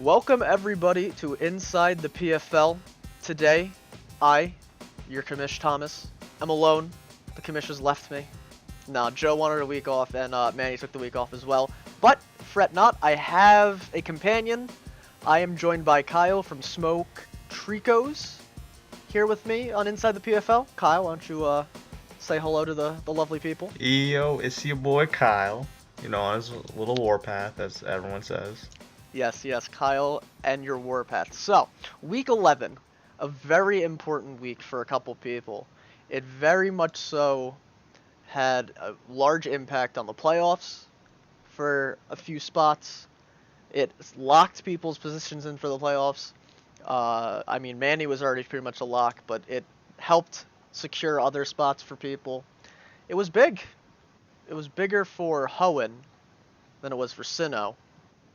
Welcome everybody to Inside the PFL. Today, your Commish Thomas, am alone. The Commish has left me. Nah, Joe wanted a week off and Manny took the week off as well. But fret not, I have a companion. I am joined by Kyle from Smoke Tricos here with me on Inside the PFL. Kyle, why don't you say hello to the lovely people? Yo, it's your boy Kyle. You know, on his little warpath, as everyone says. Yes, Kyle and your warpath. So, week 11, a very important week for a couple people. It very much so had a large impact on the playoffs for a few spots. It locked people's positions in for the playoffs. I mean, Manny was already pretty much a lock, but it helped secure other spots for people. It was big. It was bigger for Hoenn than it was for Sinnoh,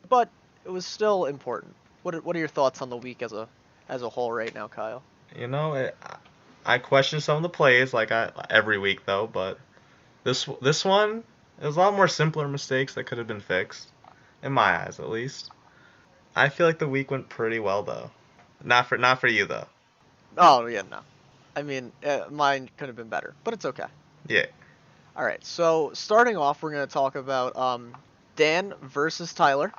but it was still important. What are your thoughts on the week as a whole right now, Kyle? You know, I question some of the plays every week though, but this one, it was a lot more simpler mistakes that could have been fixed, in my eyes at least. I feel like the week went pretty well though. Not for you though. Oh yeah, no. I mean, mine could have been better, but it's okay. Yeah. All right, so starting off, we're going to talk about Dan versus Tyler.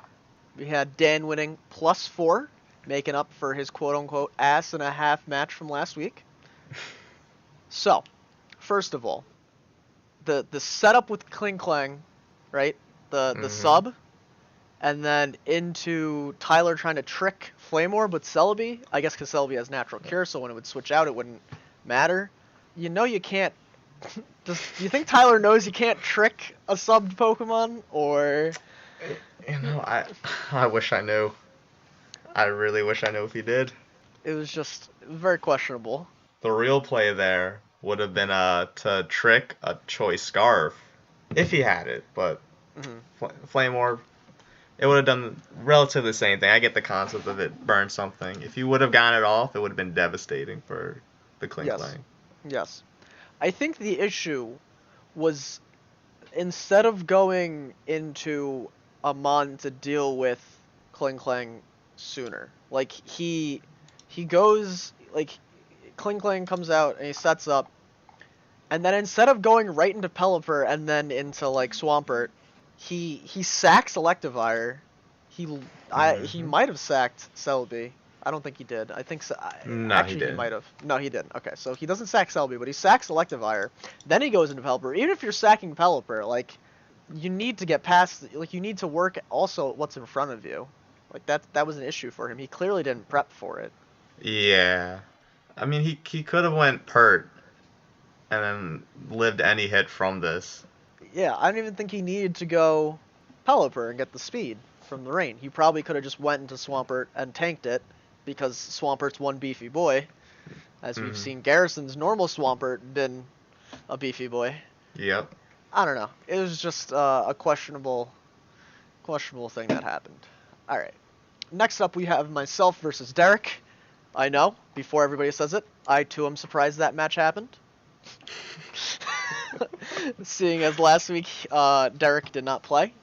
We had Dan winning +4, making up for his quote-unquote ass and a half match from last week. So, first of all, the setup with Kling Klang, right? The sub, and then into Tyler trying to trick Flamor with Celebi. I guess because Celebi has natural cure, so when it would switch out, it wouldn't matter. You know you can't. Do you think Tyler knows you can't trick a subbed Pokemon, or? You know, I wish I knew. I really wish I knew if he did. It was just very questionable. The real play there would have been to trick a Choice Scarf, if he had it, but Flame Orb, it would have done relatively the same thing. I get the concept of it burn something. If you would have gotten it off, it would have been devastating for the Kling Klang. Yes. I think the issue was, instead of going into Amon to deal with Kling Klang sooner, like he goes, like Kling Klang comes out and he sets up, and then instead of going right into Pelipper and then into like Swampert, he sacks Electivire. He might have sacked Celebi. I don't think he did. I think so. No, actually, he didn't. He might have. No, he didn't. Okay, so he doesn't sack Celebi, but he sacks Electivire. Then he goes into Pelipper. Even if you're sacking Pelipper, like, you need to get past. Like, you need to work also what's in front of you. Like, that was an issue for him. He clearly didn't prep for it. Yeah. I mean, he could have went Pert and then lived any hit from this. Yeah, I don't even think he needed to go Pelipper and get the speed from the rain. He probably could have just went into Swampert and tanked it, because Swampert's one beefy boy. As we've seen Garrison's normal Swampert been a beefy boy. Yep. I don't know. It was just a questionable thing that happened. Alright. Next up we have myself versus Derek. I know, before everybody says it, I too am surprised that match happened. Seeing as last week Derek did not play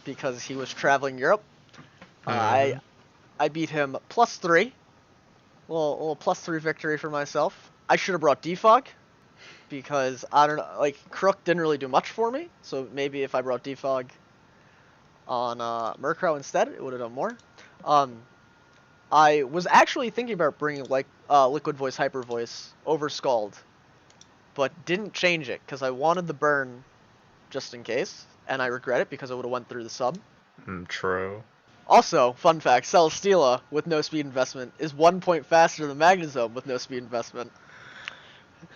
because he was traveling Europe. I beat him +3. Little +3 victory for myself. I should have brought Defog, because I don't know, like, Crook didn't really do much for me, so maybe if I brought Defog on Murkrow instead, it would have done more. I was actually thinking about bringing like Liquid Voice, Hyper Voice over Scald, but didn't change it because I wanted the burn just in case, and I regret it because I would have went through the sub. True. Also, fun fact, Celesteela with no speed investment is 1 point faster than Magnezone with no speed investment.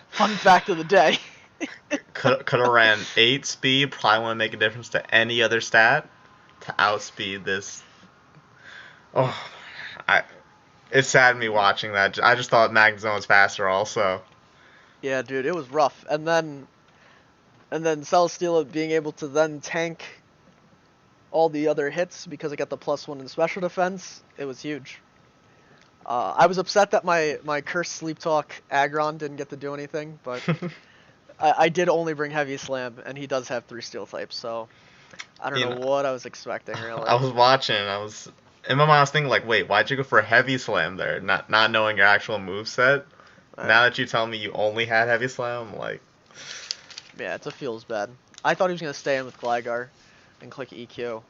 Fun fact of the day. could have ran 8 speed, probably wouldn't make a difference to any other stat to outspeed this. Oh, it saddened me watching that. I just thought Magnezone was faster also. Yeah, dude, it was rough. And then Celesteela being able to then tank all the other hits because I got the +1 in special defense, it was huge. I was upset that my cursed Sleep Talk Aggron didn't get to do anything, but I did only bring Heavy Slam, and he does have 3 Steel types, so I don't know what I was expecting, really. I was watching, in my mind, I was thinking like, wait, why'd you go for a heavy slam there? Not knowing your actual moveset. Now that you tell me you only had heavy slam, I'm like, yeah, it feels bad. I thought he was gonna stay in with Gligar and click EQ,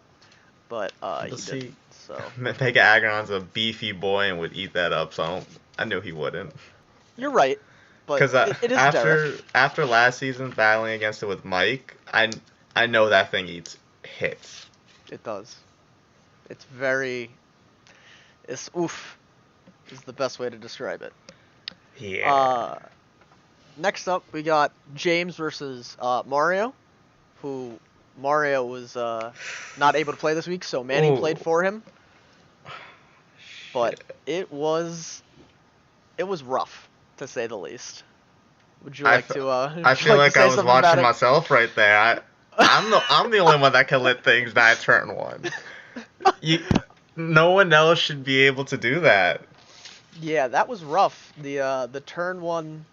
but he didn't. So Mega Aggron's a beefy boy and would eat that up. So I knew he wouldn't. You're right, but Because it is after last season battling against it with Mike, I know that thing eats hits. It does. It's very. It's oof. Is the best way to describe it. Yeah. Next up, we got James versus Mario, who Mario was not able to play this week, so Manny played for him. But it was rough, to say the least. Would you like to? I feel like I was watching myself right there. I'm the only one that can let things die turn one. No one else should be able to do that. Yeah, that was rough. The turn one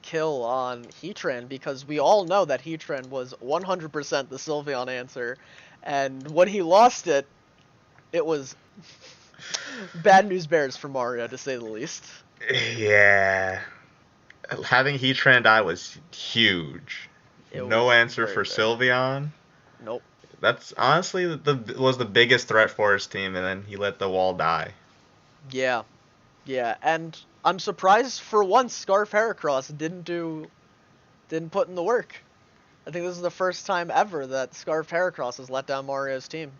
kill on Heatran, because we all know that Heatran was 100% the Sylveon answer, and when he lost it, it was bad news bears for Mario, to say the least. Yeah. Having Heatran die was huge. No answer for Sylveon. Nope. That's honestly was the biggest threat for his team, and then he let the wall die. Yeah, and I'm surprised for once Scarf Heracross didn't put in the work. I think this is the first time ever that Scarf Heracross has let down Mario's team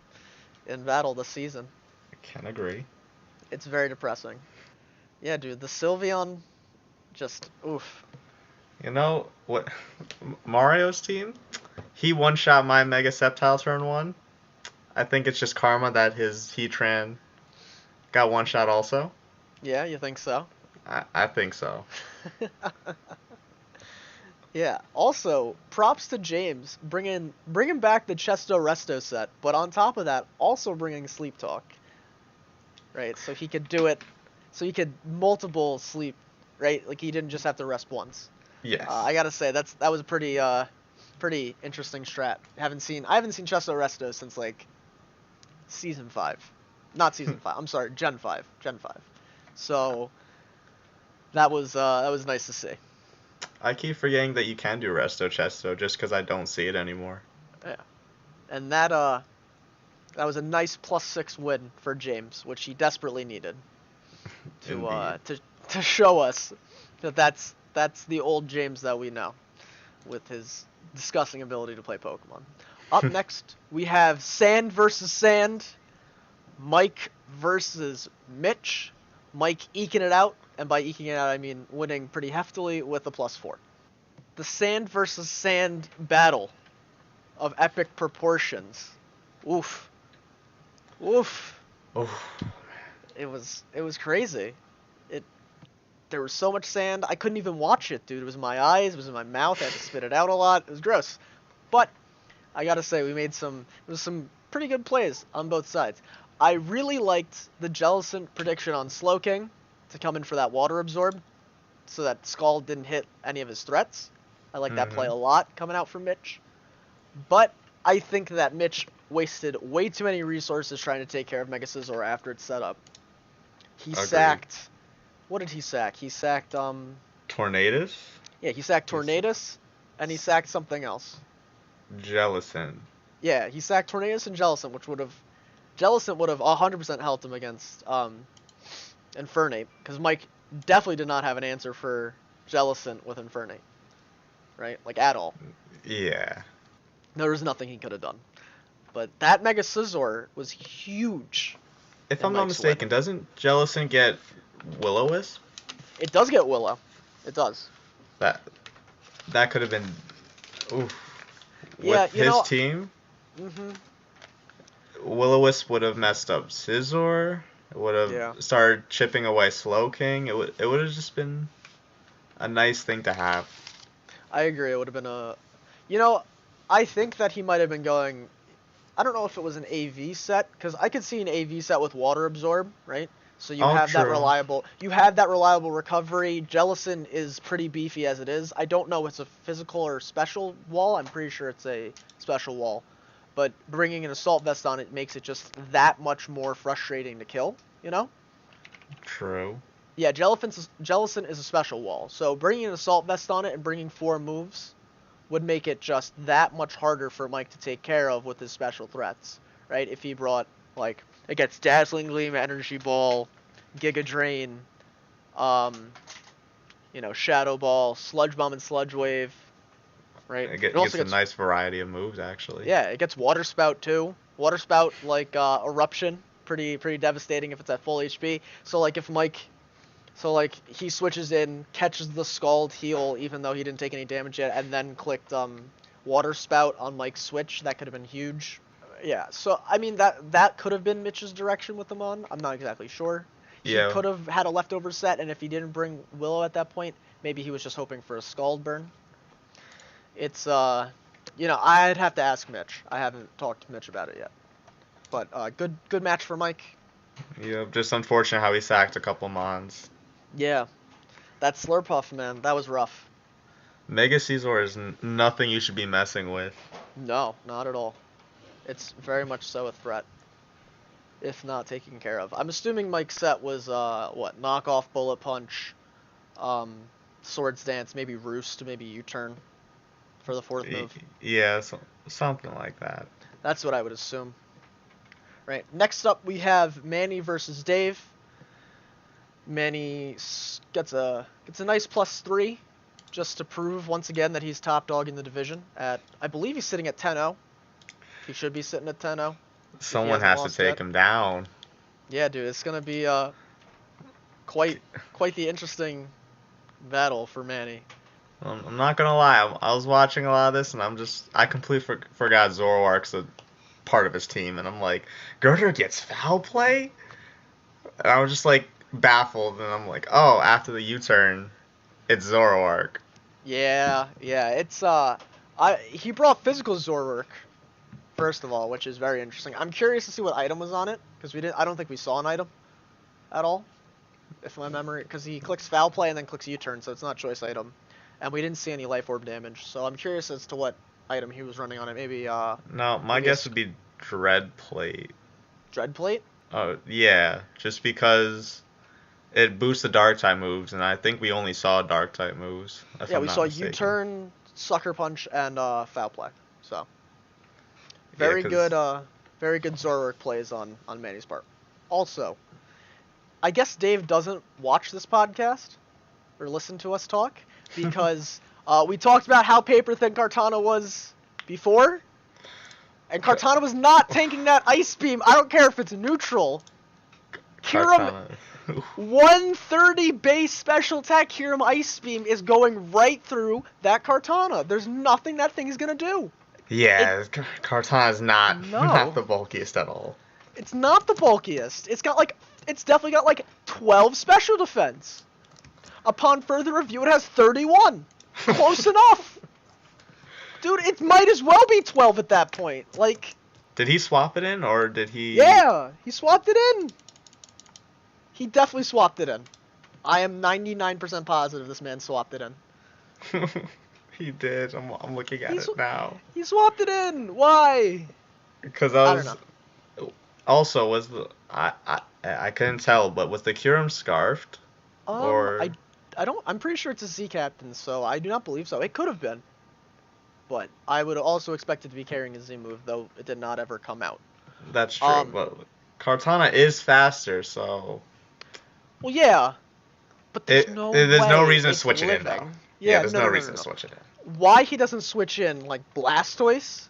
in battle this season. I can agree. It's very depressing. Yeah, dude, the Sylveon, just oof. You know what? Mario's team, he one-shot my Mega Sceptile turn 1. I think it's just karma that his Heatran got one-shot also. Yeah, you think so? I think so. Yeah. Also, props to James bringing back the Chesto Resto set, but on top of that, also bringing Sleep Talk. Right, so he could do it. So he could multiple sleep, right? Like he didn't just have to rest once. Yes. I gotta say that was a pretty interesting strat. I haven't seen Chesto Resto since like season 5, not season 5. I'm sorry, Gen 5. So that was nice to see. I keep forgetting that you can do Resto Chesto just because I don't see it anymore. Yeah, and that was a nice +6 win for James, which he desperately needed to show us that that's the old James that we know, with his disgusting ability to play Pokemon. Up next, we have Sand versus Sand, Mike versus Mitch. Mike eking it out, and by eking it out, I mean winning pretty heftily with a +4. The Sand versus Sand battle of epic proportions. Oof. Oof. It was crazy. There was so much sand, I couldn't even watch it, dude. It was in my eyes, it was in my mouth, I had to spit it out a lot. It was gross. But I gotta say, we made some pretty good plays on both sides. I really liked the Jellicent prediction on Slowking to come in for that water absorb, so that Scald didn't hit any of his threats. I like that play a lot coming out from Mitch. But I think that Mitch wasted way too many resources trying to take care of Mega Scizor after it's set up. He sacked... What did he sack? He sacked, Tornadus? Yeah, he sacked Tornadus, and he sacked something else. Jellicent. Yeah, he sacked Tornadus and Jellicent, which Jellicent would have 100% helped him against, Infernape, because Mike definitely did not have an answer for Jellicent with Infernape. Right? Like, at all. Yeah. There was nothing he could have done. But that Mega Scizor was huge. If I'm not mistaken, doesn't Jellicent get Will-O-Wisp? It does get Willow. It does. That could have been... Oof. Yeah, with his team, Will-O-Wisp would have messed up Scizor. It would have started chipping away Slowking. It would have just been a nice thing to have. I agree. It would have been I think that he might have been going... I don't know if it was an AV set, because I could see an AV set with Water Absorb, right? So you have that reliable recovery. Jellicent is pretty beefy as it is. I don't know if it's a physical or special wall. I'm pretty sure it's a special wall. but bringing an assault vest on it makes it just that much more frustrating to kill, you know? True. Yeah, Jellison is a special wall, so bringing an assault vest on it and bringing 4 moves would make it just that much harder for Mike to take care of with his special threats, right? If he brought, like, it gets Dazzling Gleam, Energy Ball, Giga Drain, Shadow Ball, Sludge Bomb and Sludge Wave, right? It gets a nice variety of moves, actually. Yeah, it gets Water Spout, too. Water Spout, like, Eruption, pretty devastating if it's at full HP. So, like, if Mike... So, like, he switches in, catches the Scald heal, even though he didn't take any damage yet, and then clicked Water Spout on Mike's switch. That could have been huge. Yeah, so, I mean, that could have been Mitch's direction with him on. I'm not exactly sure. He could have had a leftover set, and if he didn't bring Willow at that point, maybe he was just hoping for a Scald burn. It's, I'd have to ask Mitch. I haven't talked to Mitch about it yet. But, good match for Mike. Yeah, just unfortunate how he sacked a couple mons. Yeah, that Slurpuff, man, that was rough. Mega Caesar is nothing you should be messing with. No, not at all. It's very much so a threat, if not taken care of. I'm assuming Mike's set was, knockoff, Bullet Punch, Swords Dance, maybe Roost, maybe U-Turn for the 4th move. Yeah, something like that. That's what I would assume. Right, next up we have Manny versus Dave. Manny gets a nice +3, just to prove once again that he's top dog in the division. I believe he's sitting at 10-0. He should be sitting at 10-0. Someone has to take him down. Yeah, dude, it's gonna be quite the interesting battle for Manny. I'm not gonna lie, I was watching a lot of this, and I completely forgot Zoroark's a part of his team, and I'm like, Girder gets foul play? And I was just like, baffled, and I'm like, oh, after the U-turn, it's Zoroark. Yeah, it's he brought physical Zoroark first of all, which is very interesting. I'm curious to see what item was on it, because I don't think we saw an item at all, if my memory, because he clicks foul play and then clicks U-turn, so it's not choice item, and we didn't see any life orb damage, so I'm curious as to what item he was running on it. Maybe no, my guess would be Dread Plate. Dread Plate? Oh yeah, just because it boosts the dark type moves, and I think we only saw dark type moves. Yeah, we saw U-turn, Sucker Punch, and foul play. So very good Zoroark plays on Manny's part. Also, I guess Dave doesn't watch this podcast or listen to us talk because we talked about how paper thin Kartana was before, and Kartana was not tanking that Ice Beam. I don't care if it's neutral. Kyurem 130 base special attack Kyurem Ice Beam is going right through that Kartana. There's nothing that thing is going to do. Yeah, Kartana's not the bulkiest at all. It's not the bulkiest. It's definitely got like 12 special defense. Upon further review, it has 31. Close enough. Dude, it might as well be 12 at that point. Like, did he swap it in, or did he... Yeah, he swapped it in. He definitely swapped it in. I am 99% positive this man swapped it in. He did. I'm looking at it now. He swapped it in. Why? Because I don't know. Also, was the I couldn't tell, but was the Kyurem scarfed? Or I'm pretty sure it's a Z captain, so I do not believe so. It could have been, but I would also expect it to be carrying a Z move, though it did not ever come out. That's true. But Kartana is faster, so. Well, yeah, but there's no reason to switch it in, though. Yeah, there's no reason to switch it in. Why he doesn't switch in, like, Blastoise?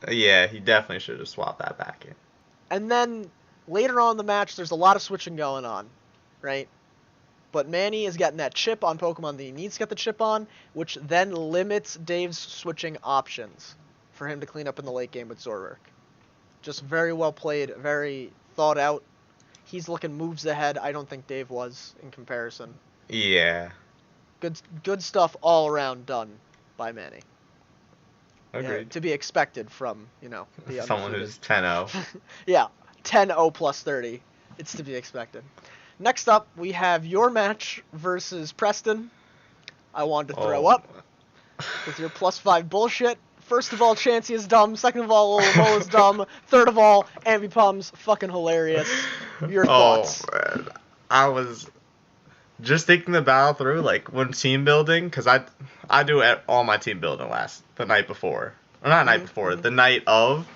Yeah, he definitely should have swapped that back in. And then, later on in the match, there's a lot of switching going on, right? But Manny is getting that chip on Pokemon that he needs to get the chip on, which then limits Dave's switching options for him to clean up in the late game with Zoroark. Just very well played, very thought out. He's looking moves ahead. I don't think Dave was in comparison. Yeah. Good stuff all around done by Manny. Agreed. Yeah, to be expected from, the someone who's 10-0. Yeah, 10-0 plus 30. It's to be expected. Next up, we have your match versus Preston. I wanted to throw up with your +5 bullshit First of all, Chansey is dumb. Second of all, Lolo is dumb. Third of all, Ambipom's fucking hilarious. Your thoughts? Oh, man. I was just thinking the battle through, like, when team building, because I do all my team building the night before. Or not night before, the night of,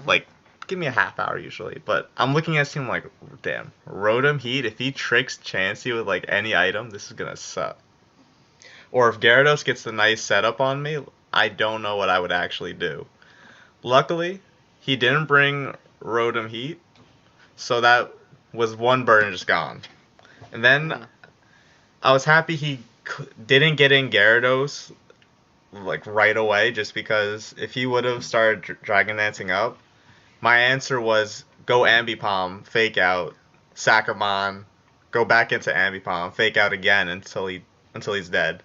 like, give me a half hour usually. But I'm looking at this team like, damn, Rotom Heat, if he tricks Chansey with, like, any item, this is gonna suck. Or if Gyarados gets the nice setup on me, I don't know what I would actually do. Luckily, he didn't bring Rotom Heat, so that was one burden just gone. And then I was happy he didn't get in Gyarados like right away, just because if he would have started Dragon Dancing up, my answer was go Ambipom, fake out, Sakamon, go back into Ambipom, fake out again until he's dead.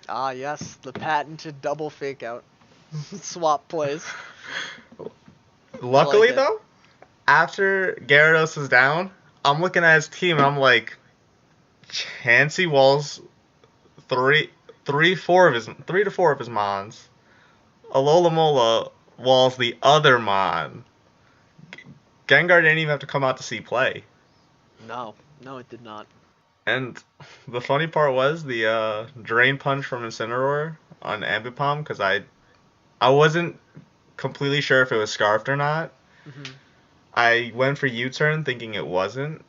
Ah, yes, the patented double fake out swap plays. Luckily, though, after Gyarados is down, I'm looking at his team and I'm like, Chansey walls three to four of his mons. Alola walls the other mon. Gengar didn't even have to come out to see play. No, it did not. And the funny part was the Drain Punch from Incineroar on Ambipom, because I wasn't completely sure if it was scarfed or not. I went for U-turn thinking it wasn't,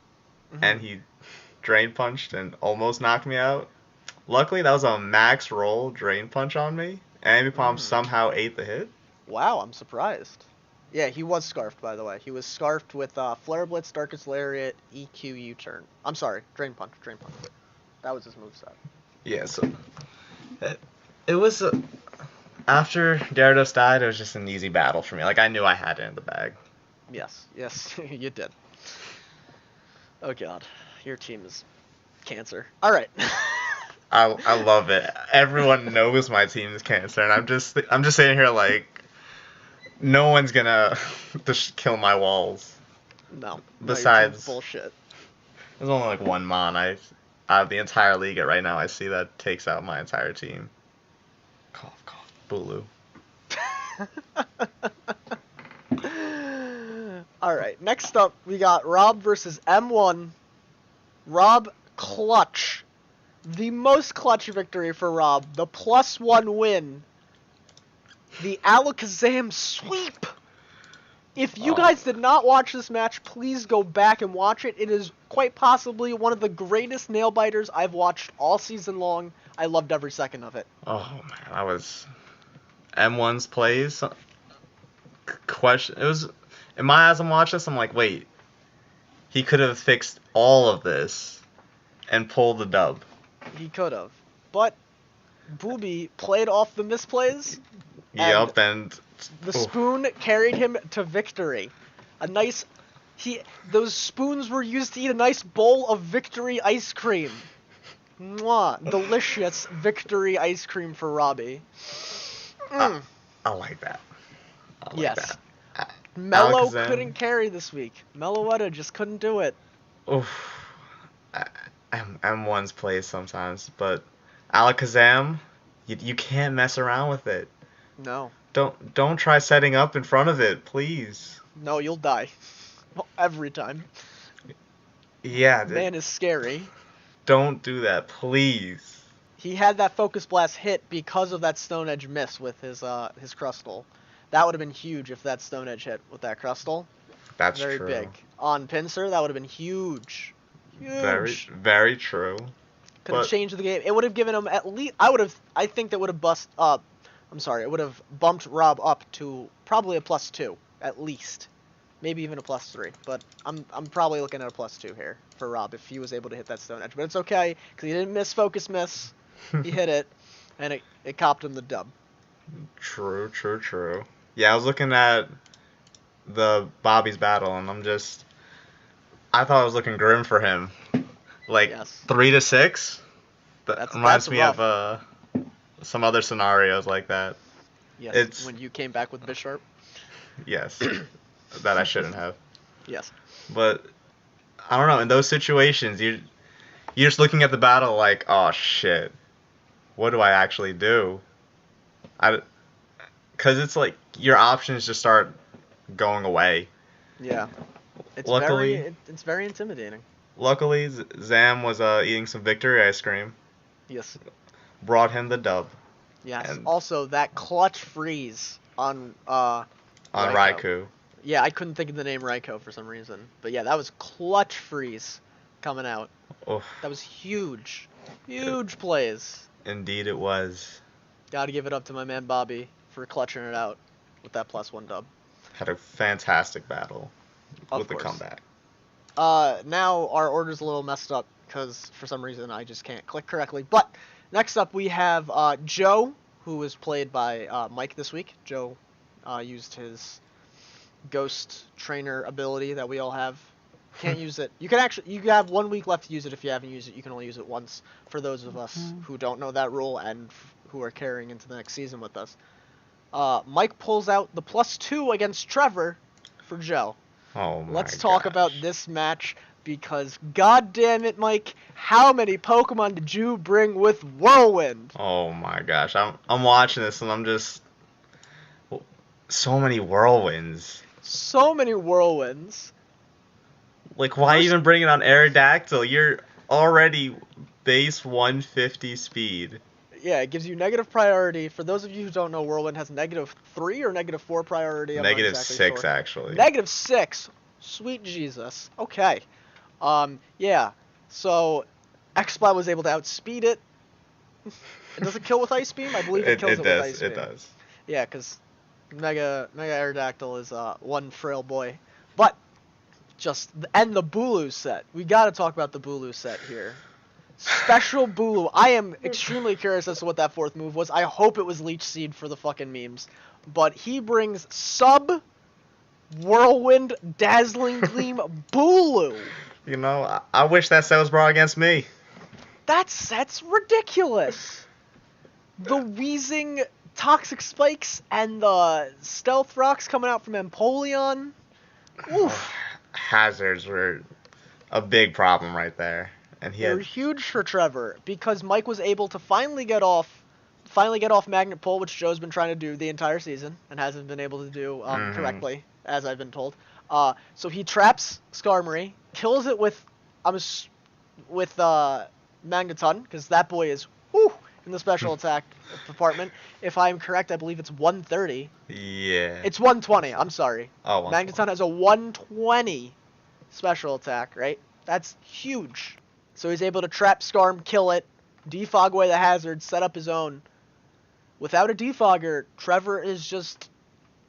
and he Drain Punched and almost knocked me out. Luckily, that was a max roll Drain Punch on me, and Ambipom somehow ate the hit. Wow, I'm surprised. Yeah, he was scarfed, by the way. He was scarfed with Flare Blitz, Darkest Lariat, EQ, U-turn. I'm sorry, Drain Punch. That was his moveset. Yeah, so it was after Gyarados died, it was just an easy battle for me. Like, I knew I had it in the bag. Yes, you did. Oh god, your team is cancer. All right. I love it. Everyone knows my team is cancer, and I'm just sitting here like, no one's gonna just kill my walls. No. Besides, bullshit. There's only like one mon out of the entire league right now I see that takes out my entire team. Cough, cough, Bulu. Alright, next up we got Rob versus M1. Rob clutch. The most clutch victory for Rob. The +1 win. The Alakazam sweep. If you guys did not watch this match, please go back and watch it. It is quite possibly one of the greatest nail biters I've watched all season long. I loved every second of it. Oh man, I was M1's plays. Question. It was in my eyes. I'm watching this. I'm like, wait, he could have fixed all of this and pulled the dub. He could have, but Booby played off the misplays. Yep, and the spoon carried him to victory. Those spoons were used to eat a nice bowl of victory ice cream. Mwah, delicious victory ice cream for Robbie. I like that. Yes. Mello couldn't carry this week. Mellowetta just couldn't do it. Oof. M1's plays sometimes, but Alakazam, you can't mess around with it. No. Don't try setting up in front of it, please. No, you'll die. Every time. Yeah. Man is scary. Don't do that, please. He had that Focus Blast hit because of that Stone Edge miss with his Crustle. That would have been huge if that Stone Edge hit with that Crustle. That's very true. Big. On Pinsir, that would have been huge. Very, very true. Could have changed the game. It would have given him at least. I think that would have it would have bumped Rob up to probably a +2 at least, maybe even a +3. But I'm probably looking at a +2 here for Rob if he was able to hit that Stone Edge. But it's okay because he didn't miss. He hit it, and it copped him the dub. True. Yeah, I was looking at the Bobby's battle, and I thought it was looking grim for him. Like, 3-6? That reminds me of some other scenarios like that. Yes, when you came back with Bisharp? Yes. That I shouldn't have. Yes. But, I don't know, in those situations, you're just looking at the battle like, oh shit, what do I actually do? Because it's like your options just start going away. Yeah. It's Luckily, very intimidating. luckily, Zam was eating some victory ice cream. Yes. Brought him the dub. Yes. And Also, that clutch freeze on Raikou. Yeah, I couldn't think of the name Raikou for some reason. But yeah, that was clutch freeze coming out. Oof. That was huge. Huge plays. Indeed it was. Gotta give it up to my man Bobby for clutching it out with that +1 dub. Had a fantastic battle with the comeback. Now our order's a little messed up because for some reason I just can't click correctly. But next up we have Joe, who was played by Mike this week. Joe used his ghost trainer ability that we all have. Can't use it. You have 1 week left to use it. If you haven't used it, you can only use it once. For those of us who don't know that rule and who are carrying into the next season with us, Mike pulls out the +2 against Trevor for Joe. Oh my Let's talk gosh. about this match because, god damn it, Mike, how many Pokemon did you bring with Whirlwind? Oh my gosh, I'm watching this and I'm just so many Whirlwinds. So many Whirlwinds. Like, why even bring it on Aerodactyl? You're already base 150 speed. Yeah, it gives you negative priority. For those of you who don't know, Whirlwind has -3 or -4 priority. I'm not exactly -6 sure. actually. -6. Sweet Jesus. Okay. Yeah. So, X-Splat was able to outspeed it. It doesn't kill with Ice Beam? I believe it kills it with Ice Beam. It does. Yeah, because Mega Aerodactyl is one frail boy. But, and the Bulu set. We gotta talk about the Bulu set here. Special Bulu. I am extremely curious as to what that 4th move was. I hope it was Leech Seed for the fucking memes. But he brings Sub Whirlwind Dazzling Gleam Bulu. You know, I wish that set was brought against me. That set's ridiculous. The Wheezing Toxic Spikes and the Stealth Rocks coming out from Empoleon. Oof. Hazards were a big problem right there. And They're huge for Trevor because Mike was able to finally get off Magnet Pull, which Joe's been trying to do the entire season and hasn't been able to do correctly, as I've been told. So he traps Skarmory, kills it with Magneton, because that boy is in the special attack department. If I'm correct, I believe it's 130. Yeah. It's 120. I'm sorry. Oh, 120. Magneton has a 120 special attack, right? That's huge. So he's able to trap Skarm, kill it, defog away the hazard, set up his own. Without a defogger, Trevor is just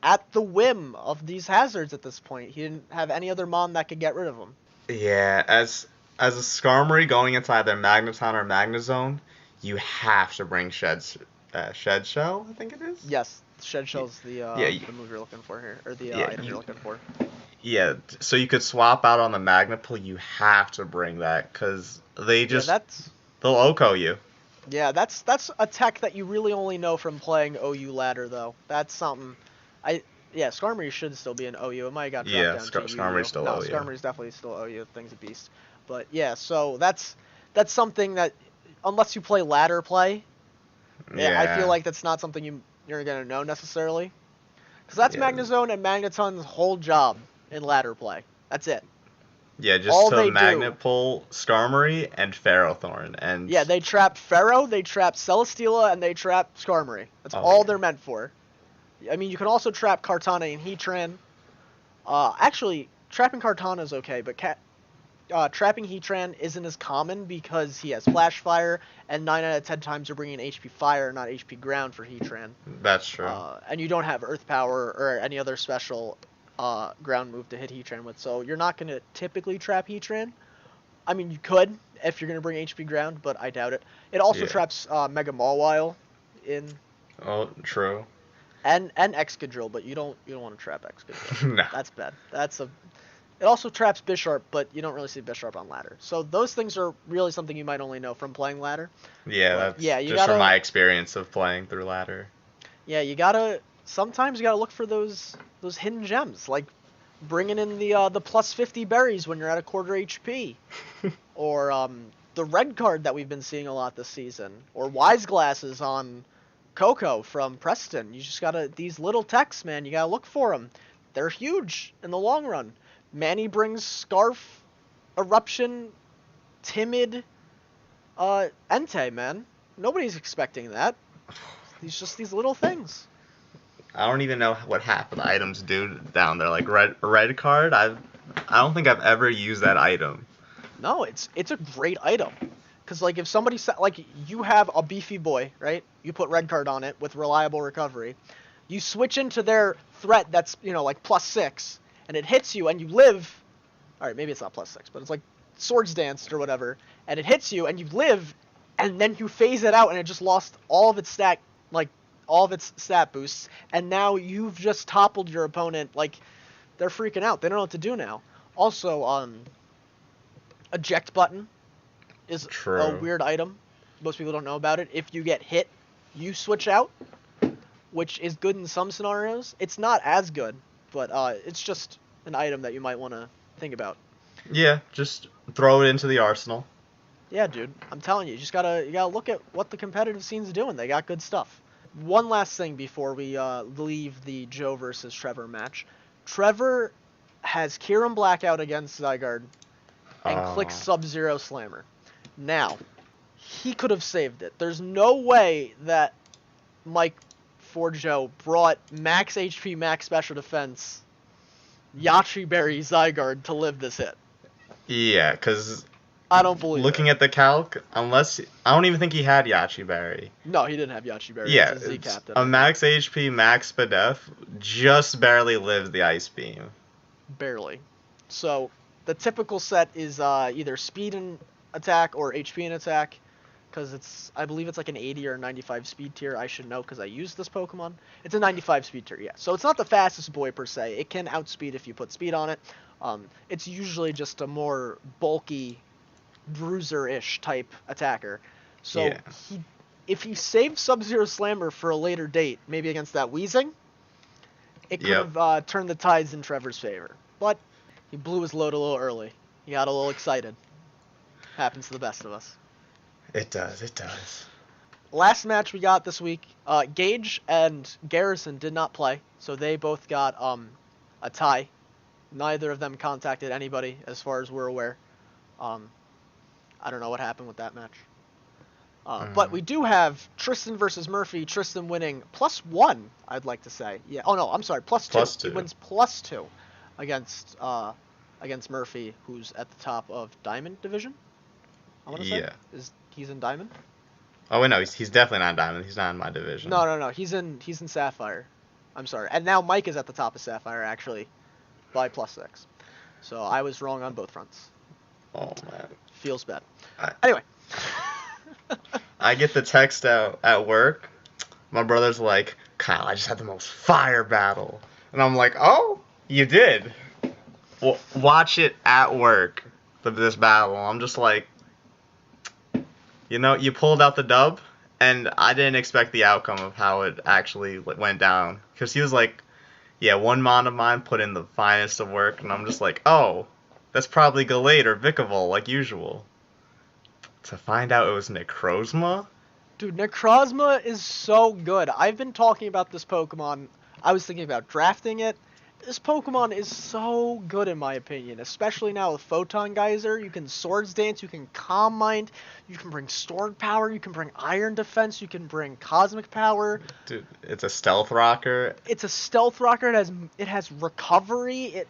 at the whim of these hazards at this point. He didn't have any other Mon that could get rid of them. Yeah, as a Skarmory going into either Magneton or Magnezone, you have to bring Shed Shell, I think it is? Yes, Shed Shell's the move you're looking for here, or the item you're looking for. Yeah, so you could swap out on the Magnet Pull. You have to bring that because they just they'll OHKO you. Yeah, that's a tech that you really only know from playing OU ladder though. That's something. Skarmory should still be an OU. It might have got dropped down to Skarmory's still OU. Skarmory's definitely still OU. Thing's a beast. But yeah, so that's something that unless you play ladder play, I feel like that's not something you're gonna know necessarily. Because that's Magnezone and Magneton's whole job in ladder play. That's it. Yeah, just to Magnet Pull Skarmory and Ferrothorn. And yeah, they trap Pharaoh, they trap Celesteela, and they trap Skarmory. That's all they're meant for. I mean, you can also trap Kartana and Heatran. Actually, trapping Kartana is okay, but trapping Heatran isn't as common because he has Flash Fire, and 9 out of 10 times you're bringing HP Fire, not HP Ground for Heatran. That's true. And you don't have Earth Power or any other special ground move to hit Heatran with, so you're not going to typically trap Heatran. I mean, you could if you're going to bring HP Ground, but I doubt it. It also traps Mega Mawile in. Oh, true. And Excadrill, but you don't want to trap Excadrill. No. That's bad. It also traps Bisharp, but you don't really see Bisharp on ladder. So those things are really something you might only know from playing ladder. Yeah, that's from my experience of playing through ladder. Yeah, sometimes you gotta look for those hidden gems, like bringing in the plus 50 berries when you're at a quarter HP, or the red card that we've been seeing a lot this season, or Wise Glasses on Coco from Preston. You just gotta, these little techs, man, you gotta look for them. They're huge in the long run. Manny brings Scarf, Eruption, Timid, Entei, man. Nobody's expecting that. These little things. I don't even know what half of the items do down there. Like red card, I don't think I've ever used that item. No, it's a great item. Because, like, if somebody, like, you have a beefy boy, right? You put red card on it with reliable recovery. You switch into their threat that's, like, +6, and it hits you, and you live. Alright, maybe it's not +6, but it's like Swords Danced or whatever. And it hits you, and you live, and then you phase it out, and it just lost all of its stat boosts. And now you've just toppled your opponent. Like, they're freaking out. They don't know what to do now. Also, eject button is a weird item. Most people don't know about it. If you get hit, you switch out, which is good in some scenarios. It's not as good, but it's just an item that you might want to think about. Yeah, just throw it into the arsenal. Yeah, dude. I'm telling you, you gotta look at what the competitive scene's doing. They got good stuff. One last thing before we leave the Joe versus Trevor match. Trevor has Kieran Blackout against Zygarde and clicks Sub-Zero Slammer. Now, he could have saved it. There's no way that Mike for Joe brought max HP, max special defense, Yachi Berry Zygarde to live this hit. Yeah, because I don't believe looking at the calc, I don't even think he had Yachi Berry. No, he didn't have Yachi Berry. Yeah, it's a max HP, max Spadef, just barely lived the Ice Beam. Barely. So, the typical set is either speed and attack or HP and attack, because I believe it's like an 80 or 95 speed tier. I should know because I use this Pokemon. It's a 95 speed tier, yeah. So it's not the fastest boy per se. It can outspeed if you put speed on it. It's usually just a more bulky, bruiser-ish type attacker. So yeah. If he saved Sub-Zero Slammer for a later date, maybe against that Weezing, it could have turned the tides in Trevor's favor. But he blew his load a little early. He got a little excited. Happens to the best of us. It does. Last match we got this week, Gage and Garrison did not play, so they both got a tie. Neither of them contacted anybody, as far as we're aware. I don't know what happened with that match. But we do have Tristan versus Murphy. Tristan winning +1, I'd like to say. Yeah. Oh no, I'm sorry, +2. He wins +2 against Murphy, who's at the top of Diamond Division. I want to say. Yeah. He's in Diamond? Oh wait, no, he's definitely not in Diamond. He's not in my division. No. He's in Sapphire. I'm sorry. And now Mike is at the top of Sapphire actually, by +6. So I was wrong on both fronts. Oh man. Feels bad. Anyway. I get the text out at work. My brother's like, Kyle, I just had the most fire battle. And I'm like, oh, you did? Well, watch it at work, this battle. I'm just like, you pulled out the dub, and I didn't expect the outcome of how it actually went down. Because he was like, yeah, one mon of mine put in the finest of work, and I'm just like, oh, that's probably Gallade or Vikavolt, like usual. To find out it was Necrozma? Dude, Necrozma is so good. I've been talking about this Pokemon. I was thinking about drafting it. This Pokemon is so good in my opinion, especially now with Photon Geyser. You can Swords Dance, you can Calm Mind, you can bring Sword Power, you can bring Iron Defense, you can bring Cosmic Power. Dude, it's a Stealth Rocker. It's a Stealth Rocker. It has Recovery. It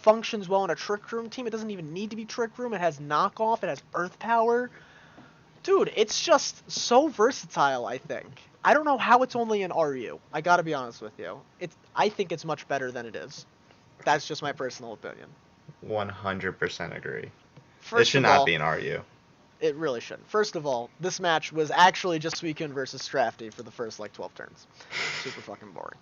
functions well in a Trick Room team. It doesn't even need to be Trick Room. It has Knockoff. It has Earth Power. Dude, it's just so versatile, I think. I don't know how it's only in RU. I gotta be honest with you. I think it's much better than it is. That's just my personal opinion. 100% agree. It should not be in RU. It really shouldn't. First of all, this match was actually just Suicune versus Strafty for the first, 12 turns. Super fucking boring.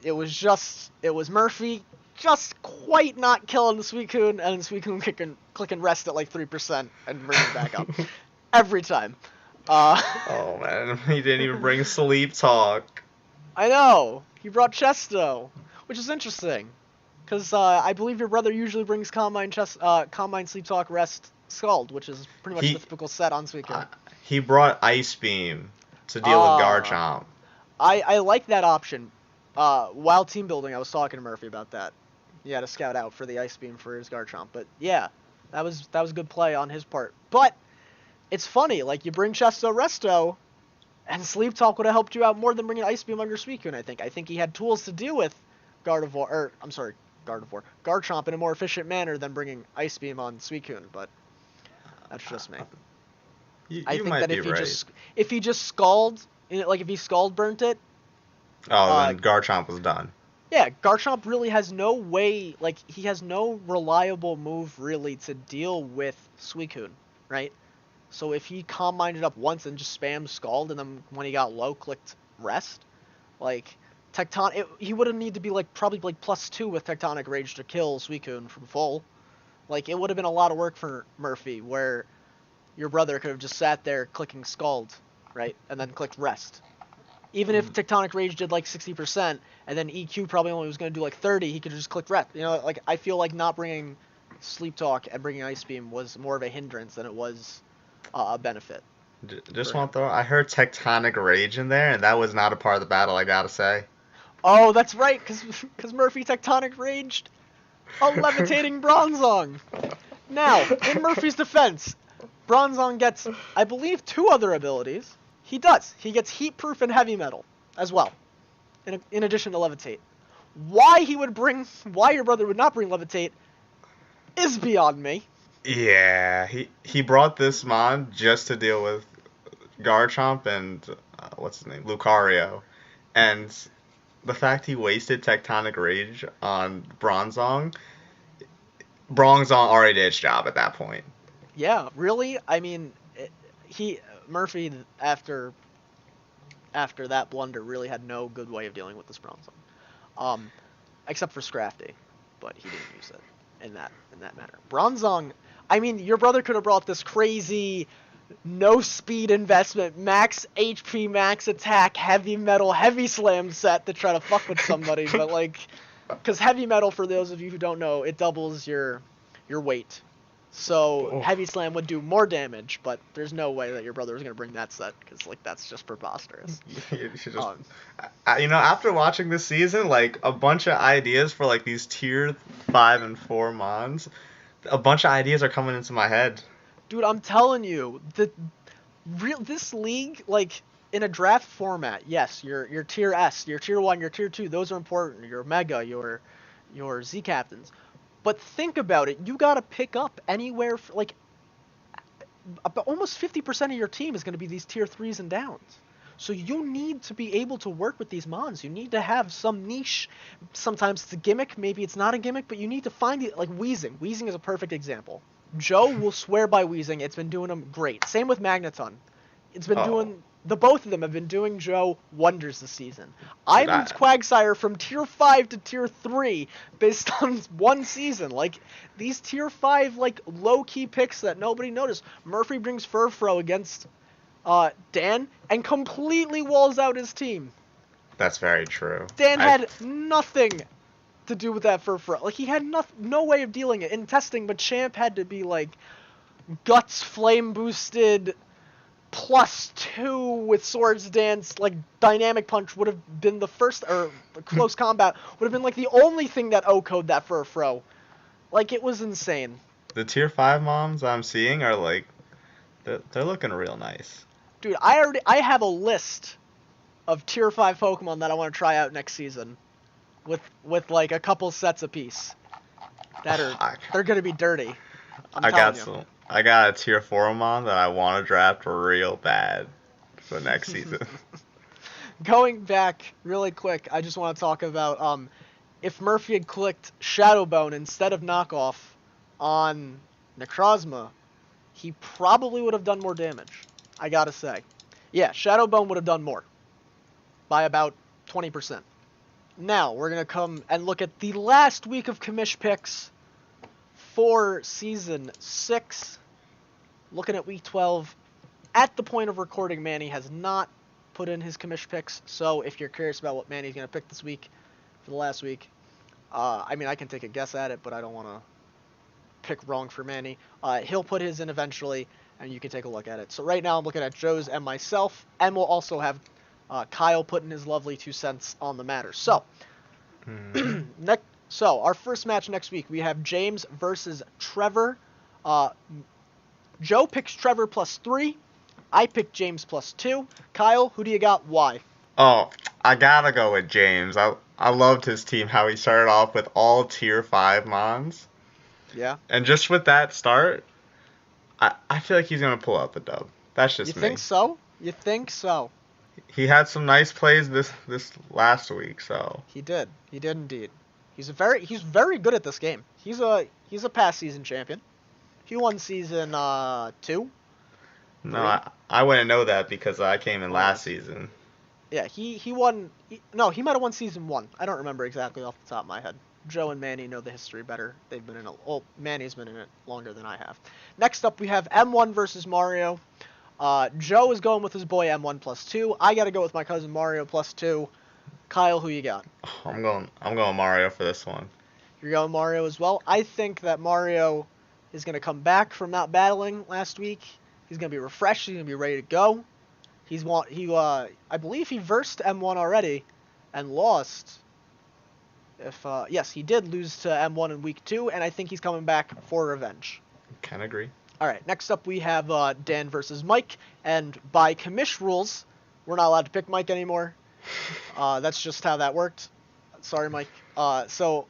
It was Murphy just quite not killing the Suicune, and Suicune clicking rest at 3% and bring it back up. Every time. Oh man, he didn't even bring Sleep Talk. I know. He brought Chesto, which is interesting, because I believe your brother usually brings Calm Mind, Sleep Talk, Rest, Scald, which is pretty much the typical set on Suicune. He brought Ice Beam. to deal with Garchomp. I like that option. While team building, I was talking to Murphy about that. He had to scout out for the Ice Beam for his Garchomp. But yeah, that was a good play on his part. But it's funny, like you bring Chesto Resto, and Sleep Talk would have helped you out more than bringing Ice Beam on your Suicune, I think. I think he had tools to deal with Garchomp in a more efficient manner than bringing Ice Beam on Suicune, but that's just me. I think that if he just Scald, like if he Scald burnt it. Oh, then Garchomp was done. Yeah, Garchomp really has no way, like he has no reliable move really to deal with Suicune, right? So if he Calm Minded up once and just spammed Scald, and then when he got low, clicked Rest, like he would have need to be probably +2 with Tectonic Rage to kill Suicune from full. Like it would have been a lot of work for Murphy, where your brother could have just sat there clicking Scald, right, and then clicked Rest. Even if Tectonic Rage did 60%, and then EQ probably only was going to do 30, he could just click Rest. I feel like not bringing Sleep Talk and bringing Ice Beam was more of a hindrance than it was a benefit. Just want to throw, I heard Tectonic Rage in there, and that was not a part of the battle, I gotta say. Oh, that's right, because Murphy Tectonic Raged a levitating Bronzong. Now, in Murphy's defense, Bronzong gets, I believe, 2 other abilities. He does. He gets Heat Proof and Heavy Metal as well, in addition to Levitate. Why your brother would not bring Levitate is beyond me. Yeah, he brought this mon just to deal with Garchomp and, what's his name, Lucario. And the fact he wasted Tectonic Rage on Bronzong already did its job at that point. Yeah, really? I mean, Murphy, after that blunder, really had no good way of dealing with this Bronzong. Except for Scrafty, but he didn't use it in that manner. Bronzong, I mean, your brother could have brought this crazy no speed investment, max HP, max attack, heavy metal, heavy slam set to try to fuck with somebody, but because heavy metal, for those of you who don't know, it doubles your weight. So heavy slam would do more damage, but there's no way that your brother was going to bring that set, because that's just preposterous. After watching this season, a bunch of ideas for these tier 5 and 4 mons, a bunch of ideas are coming into my head. Dude, I'm telling you, this league, in a draft format, yes, your tier S, your tier 1, your tier 2, those are important. Your Mega, your Z Captains. But think about it, you gotta pick up anywhere, almost 50% of your team is going to be these tier 3s and downs. So you need to be able to work with these mons. You need to have some niche. Sometimes it's a gimmick, maybe it's not a gimmick, but you need to find it, like Weezing. Weezing is a perfect example. Joe will swear by Weezing. It's been doing him great. Same with Magneton. It's been doing... both of them have been doing Joe wonders this season. I moved Quagsire from tier 5 to tier 3 based on one season. These tier 5, low-key picks that nobody noticed. Murphy brings Furfrou against Dan and completely walls out his team. That's very true. Dan had nothing to do with that Furfrou. He had no way of dealing it in testing, but Champ had to be, Guts flame-boosted... +2 with Swords Dance, Dynamic Punch would have been the first, or Close Combat would have been, the only thing that O-code that Furfrou. It was insane. The tier 5 moms I'm seeing are, they're looking real nice. Dude, I have a list of tier 5 Pokemon that I want to try out next season. With a couple sets apiece. They're gonna be dirty. I got a tier 4 mon that I want to draft real bad for next season. Going back really quick, I just want to talk about if Murphy had clicked Shadow Bone instead of Knockoff on Necrozma, he probably would have done more damage. I gotta say. Yeah, Shadow Bone would have done more. By about 20%. Now, we're going to come and look at the last week of Commish Picks for Season 6. Looking at Week 12. At the point of recording, Manny has not put in his Commish Picks, so if you're curious about what Manny's going to pick this week for the last week, I can take a guess at it, but I don't want to pick wrong for Manny. He'll put his in eventually, and you can take a look at it. So right now I'm looking at Joe's and myself, and we'll also have Kyle putting his lovely 2 cents on the matter. So, so our first match next week, we have James versus Trevor. Joe picks Trevor +3. I pick James +2. Kyle, who do you got? Why? Oh, I gotta go with James. I loved his team, how he started off with all tier 5 mons. Yeah. And just with that start, I feel like he's going to pull out the dub. That's just me. You think so? You think so? He had some nice plays this last week, so. He did. He did indeed. He's very good at this game. He's a past season champion. He won season 2. No, I wouldn't know that because I came in last season. Yeah, he won. No, he might have won season 1. I don't remember exactly off the top of my head. Joe and Manny know the history better. They've been in it. Oh, Manny's been in it longer than I have. Next up, we have M1 versus Mario. Joe is going with his boy M1 +2. I got to go with my cousin Mario +2. Kyle, who you got? I'm going Mario for this one. You're going Mario as well. I think that Mario is going to come back from not battling last week. He's going to be refreshed. He's going to be ready to go. I believe he versed M1 already and lost. Yes, he did lose to M1 in week 2, and I think he's coming back for revenge. Can agree. All right, next up we have Dan versus Mike, and by Commish rules, we're not allowed to pick Mike anymore. That's just how that worked. Sorry, Mike. So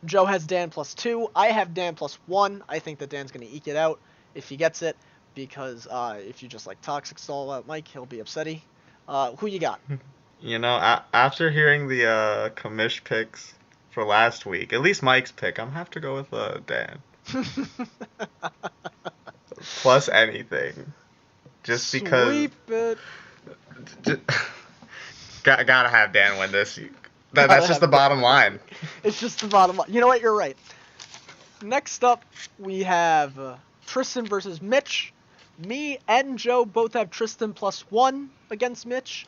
Joe has Dan +2. I have Dan +1. I think that Dan's going to eke it out if he gets it, because if you just toxic stall out Mike, he'll be upsetty. Who you got? You know, after hearing the Commish picks for last week, at least Mike's pick, I'm going to have to go with Dan. Plus anything. Just because... Sweep it. Gotta have Dan win this. That's just the bottom line. It's just the bottom line. You know what? You're right. Next up, we have Tristan versus Mitch. Me and Joe both have Tristan +1 against Mitch.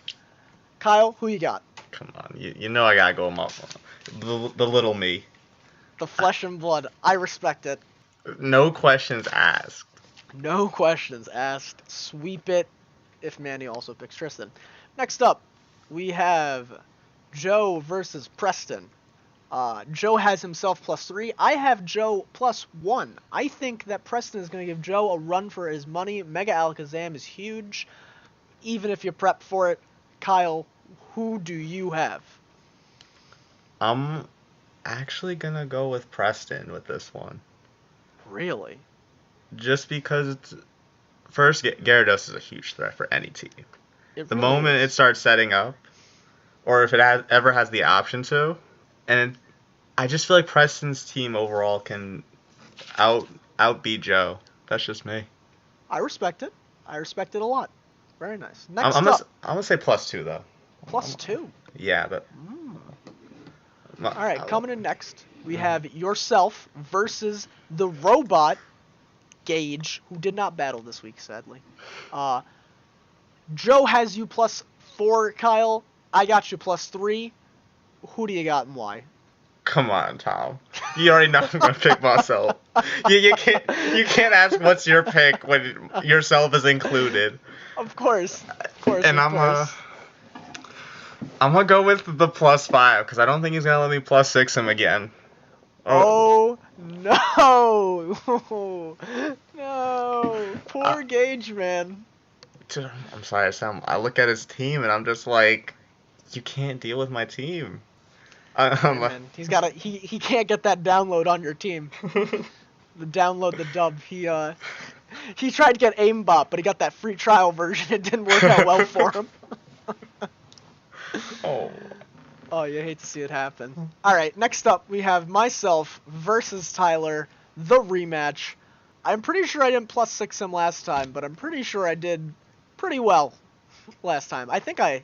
Kyle, who you got? Come on, you know I gotta go the little me. The flesh and blood. I respect it. No questions asked. No questions asked. Sweep it if Manny also picks Tristan. Next up, we have Joe versus Preston. Joe has himself +3. I have Joe +1. I think that Preston is going to give Joe a run for his money. Mega Alakazam is huge, even if you prep for it. Kyle, who do you have? I'm actually going to go with Preston with this one. Really? Just because, first, Gyarados is a huge threat for any team. The moment it starts setting up, or if it ever has the option to, and I just feel like Preston's team overall can outbeat Joe. That's just me. I respect it. I respect it a lot. Very nice. Next up. I'm going to say +2, though. +2? Yeah. All right, coming in next, we have yourself versus the robot, Gage, who did not battle this week, sadly. Joe has you +4, Kyle. I got you +3. Who do you got and why? Come on, Tom. You already know I'm gonna pick myself. You can't ask what's your pick when yourself is included. Of course. And I'm gonna go with the +5 because I don't think he's gonna let me +6 him again. Oh no! No, poor Gage, man. Dude, I'm sorry, Sam. I look at his team and I'm just like, you can't deal with my team. Man, he can't get that download on your team. The download the dub. He tried to get aimbot, but he got that free trial version. It didn't work out well for him. Oh, you hate to see it happen. All right, next up we have myself versus Tyler, the rematch. I'm pretty sure I didn't +6 him last time, but I'm pretty sure I did pretty well last time. I don't think I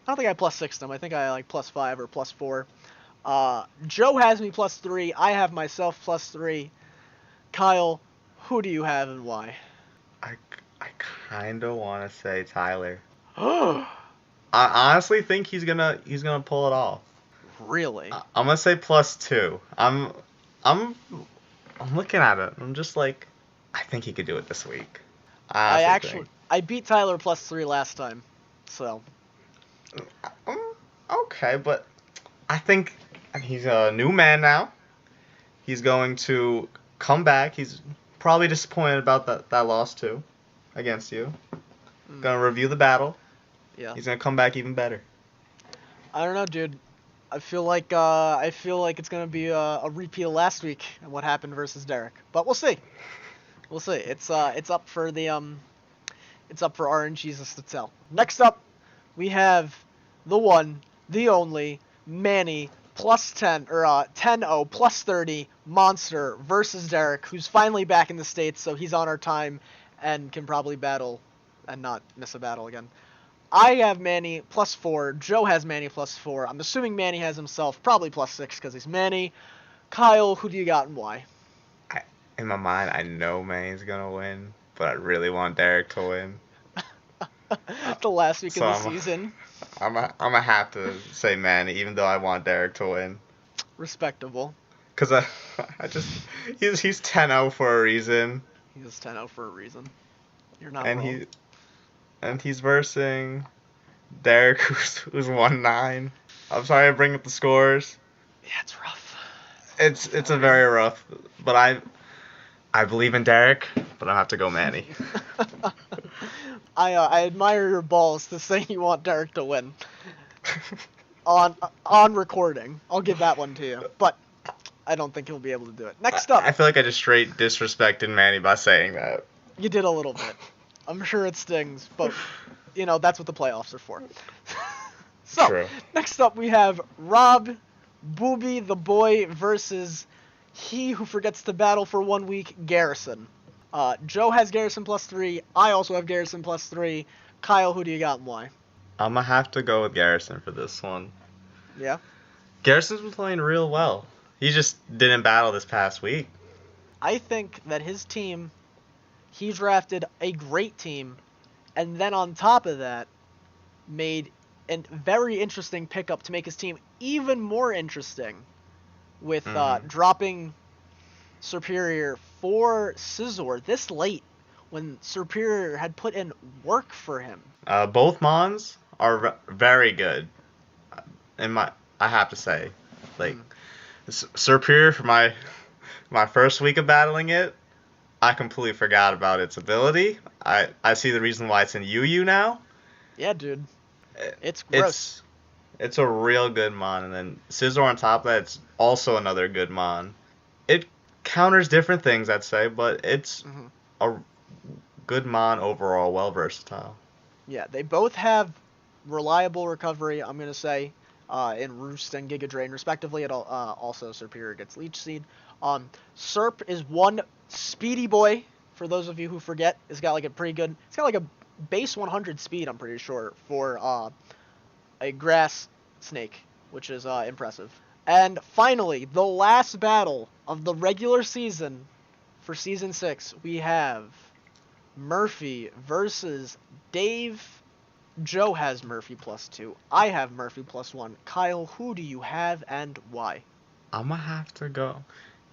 +6'd him. I think I +5 or +4. Joe has me +3. I have myself +3. Kyle, who do you have and why? I kind of want to say Tyler. I honestly think he's gonna pull it off. Really? I'm gonna say +2. I'm looking at it. I'm just like, I think he could do it this week. I honestly think. I beat Tyler +3 last time, so. Okay, but I think he's a new man now. He's going to come back. He's probably disappointed about that loss too, against you. Gonna review the battle. Yeah. He's gonna come back even better. I don't know, dude. I feel like it's gonna be a repeat of last week and what happened versus Derek. But we'll see. We'll see. It's up for RNGesus to tell. Next up, we have the one, the only Manny +10 or 10-0 +30 monster versus Derek, who's finally back in the States, so he's on our time and can probably battle and not miss a battle again. I have Manny +4. Joe has Manny +4. I'm assuming Manny has himself probably +6 because he's Manny. Kyle, who do you got and why? In my mind, I know Manny's gonna win, but I really want Derek to win. The last week of the season. I'm gonna have to say Manny, even though I want Derek to win. Respectable. Cause he's 10-0 for a reason. He's 10-0 for a reason. You're not wrong. And he's versing Derek, who's 1-9. I'm sorry to bring up the scores. Yeah, it's rough. It's a very rough, but I believe in Derek, but I'll have to go Manny. I admire your balls to say you want Derek to win. on recording. I'll give that one to you. But I don't think he'll be able to do it. Next up. I feel like I just straight disrespected Manny by saying that. You did a little bit. I'm sure it stings, but, that's what the playoffs are for. So, True. Next up we have Rob, Booby the Boy versus he who forgets to battle for 1 week, Garrison. Joe has Garrison +3. I also have Garrison +3. Kyle, who do you got and why? I'm going to have to go with Garrison for this one. Yeah? Garrison's been playing real well. He just didn't battle this past week. I think that his team, he drafted a great team, and then on top of that, made a very interesting pickup to make his team even more interesting with dropping Superior for Scizor this late when Superior had put in work for him. Both Mons are very good. I have to say, Superior for my first week of battling it, I completely forgot about its ability. I see the reason why it's in UU now. Yeah, dude. It's gross. It's a real good Mon, and then Scizor on top of that, it's also another good Mon. It counters different things, I'd say, but it's a good Mon overall, well versatile. Yeah, they both have reliable recovery, I'm going to say, in Roost and Giga Drain, respectively. It also Superior gets Leech Seed. Serp is one speedy boy, for those of you who forget. It's got a base 100 speed, I'm pretty sure, for a grass snake, which is impressive. And finally, the last battle of the regular season for Season 6, we have Murphy versus Dave. Joe has Murphy +2. I have Murphy +1. Kyle, who do you have and why? I'm going to have to go.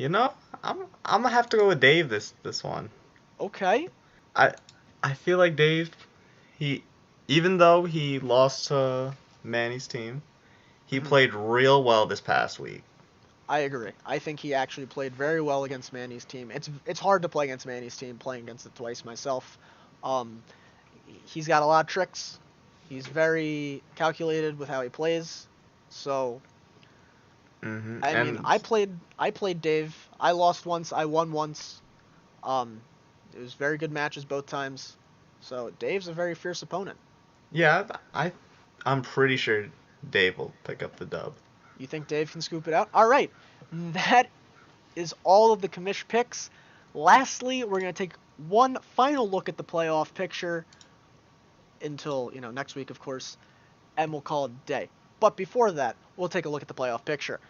I'm going to have to go with Dave this one. Okay. I feel like Dave, even though he lost to Manny's team, he played real well this past week. I agree. I think he actually played very well against Manny's team. It's hard to play against Manny's team, playing against it twice myself. He's got a lot of tricks. He's very calculated with how he plays. So, I played Dave. I lost once. I won once. It was very good matches both times. So Dave's a very fierce opponent. Yeah, I'm pretty sure Dave will pick up the dub. You think Dave can scoop it out? All right. That is all of the Commish picks. Lastly, we're going to take one final look at the playoff picture until, next week, of course, and we'll call it a day. But before that, we'll take a look at the playoff picture.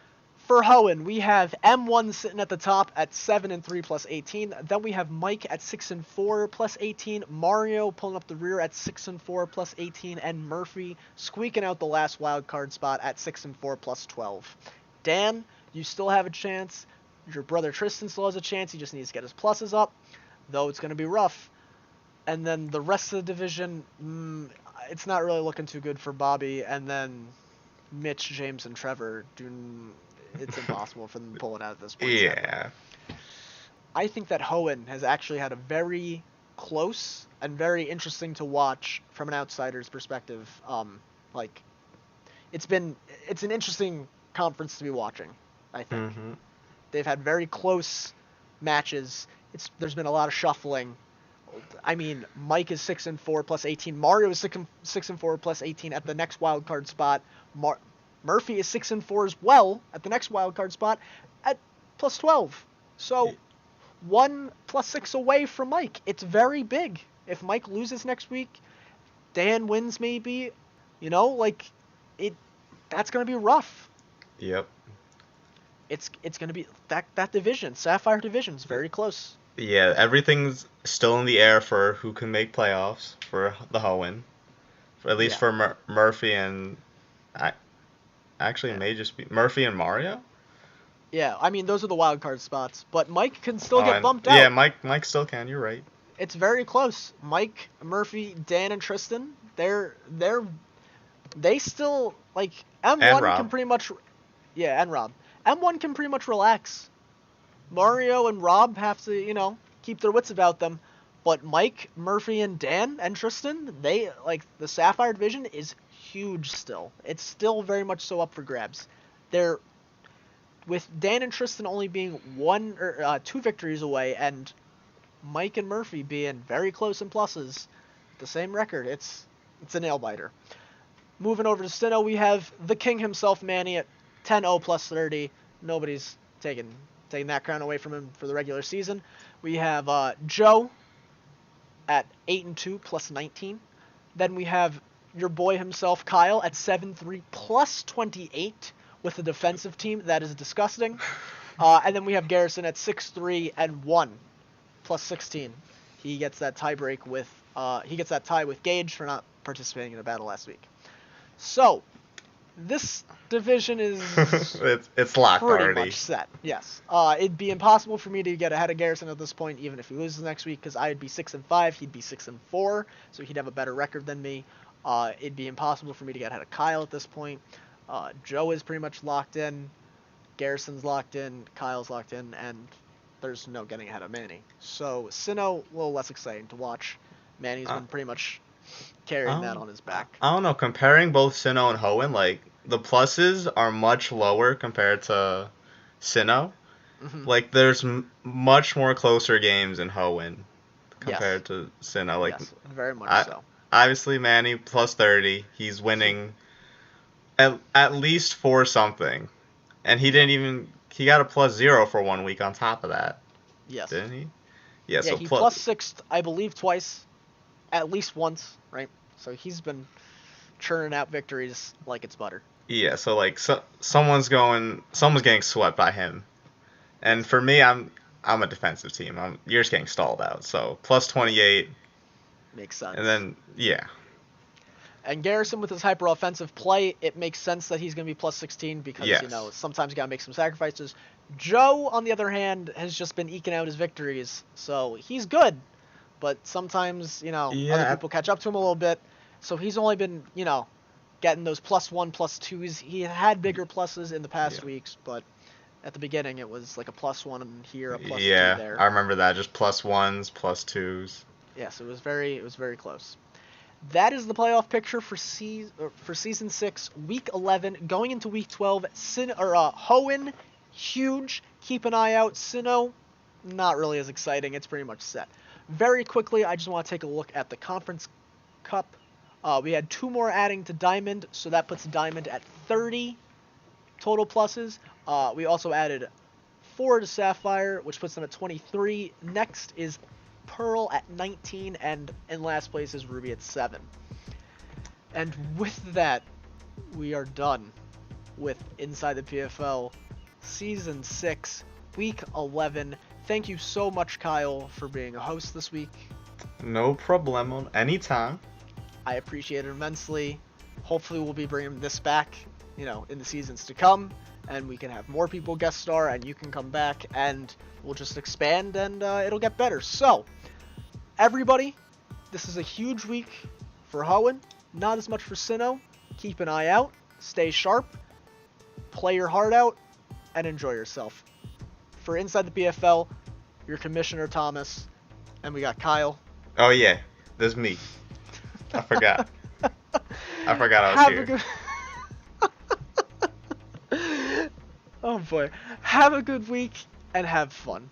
For Hoenn, we have M1 sitting at the top at 7-3 +18. Then we have Mike at 6-4 +18. Mario pulling up the rear at 6-4 +18, and Murphy squeaking out the last wild card spot at 6-4 +12. Dan, you still have a chance. Your brother Tristan still has a chance. He just needs to get his pluses up, though it's going to be rough. And then the rest of the division, it's not really looking too good for Bobby. And then Mitch, James, and Trevor, it's impossible for them to pull it out at this point. Yeah. I think that Hoenn has actually had a very close and very interesting to watch from an outsider's perspective. It's an interesting conference to be watching, I think. Mm-hmm. They've had very close matches. There's been a lot of shuffling. I mean, Mike is 6-4 plus 18. Mario is 6-4 plus 18 at the next wild card spot. Murphy is 6-4 as well at the next wild card spot at plus 12. So 1 plus 6 away from Mike. It's very big. If Mike loses next week, Dan wins maybe. That's gonna be rough. Yep. It's gonna be that division, Sapphire division, is very close. Yeah, everything's still in the air for who can make playoffs for the Hoenn. At least for Murphy and... Actually, it may just be Murphy and Mario? Yeah, I mean, those are the wild card spots. But Mike can still get bumped out. Yeah, Mike still can, you're right. It's very close. Mike, Murphy, Dan, and Tristan, they still, like, M1 can pretty much... Yeah, and Rob. M1 can pretty much relax. Mario and Rob have to, keep their wits about them. But Mike, Murphy, and Dan, and Tristan, the Sapphire division is huge still. It's still very much so up for grabs. With Dan and Tristan only being 2 victories away, and Mike and Murphy being very close in pluses, the same record. It's a nail biter. Moving over to Sino, we have the king himself, Manny, at 10-0 plus 30. Nobody's taking that crown away from him for the regular season. We have Joe at 8-2 plus 19. Then we have your boy himself, Kyle, at 7-3 plus 28 with a defensive team. That is disgusting. And then we have Garrison at 6-3 and 1 plus 16. He gets that tie with Gage for not participating in a battle last week. So, this division is it's locked pretty already. Much set. Yes. It'd be impossible for me to get ahead of Garrison at this point, even if he loses next week, because I'd be 6-5, he'd be 6-4, so he'd have a better record than me. It'd be impossible for me to get ahead of Kyle at this point. Joe is pretty much locked in. Garrison's locked in. Kyle's locked in, and there's no getting ahead of Manny. So Sino, a little less exciting to watch. Manny's been pretty much carrying that on his back. I don't know. Comparing both Sino and Hoenn, like, the pluses are much lower compared to Sino. Mm-hmm. Like, there's much more closer games in Hoenn compared to Sino. Like, yes, very much so. Obviously, Manny plus 30. He's winning at least 4 something. And he got a plus 0 for 1 week on top of that. Yes. Didn't he? Yeah, so he plus 6, I believe, twice. At least once, right? So he's been churning out victories like it's butter. Yeah, so like someone's getting swept by him. And for me, I'm a defensive team. You're just getting stalled out. So plus 28 makes sense. And then And Garrison with his hyper offensive play, it makes sense that he's going to be plus 16 because sometimes you got to make some sacrifices. Joe, on the other hand, has just been eking out his victories, so he's good. But sometimes, other people catch up to him a little bit. So he's only been, getting those +1, +2s. He had bigger pluses in the past weeks, but at the beginning it was like a +1 here, a +2 there. I remember that, just +1s, +2s. Yes, it was very close. That is the playoff picture for season 6, week 11, going into week 12. Hoenn, huge. Keep an eye out. Sino, not really as exciting. It's pretty much set. Very quickly, I just want to take a look at the Conference Cup. We had 2 more adding to Diamond, so that puts Diamond at 30 total pluses. We also added 4 to Sapphire, which puts them at 23. Next is Pearl at 19, and in last place is Ruby at 7. And with that, we are done with Inside the PFL Season 6, Week 11. Thank you so much, Kyle, for being a host this week. No problemo. Anytime. I appreciate it immensely. Hopefully we'll be bringing this back, in the seasons to come, and we can have more people guest star, and you can come back, and we'll just expand, and it'll get better. So, everybody, This is a huge week for Hoenn, not as much for Sinnoh. Keep an eye out, stay sharp, play your heart out, and enjoy yourself. For Inside the PFL, your Commissioner Thomas, and we got Kyle. Oh yeah, there's me. I forgot. I forgot I was Have here. a good... Oh boy. Have a good week and have fun.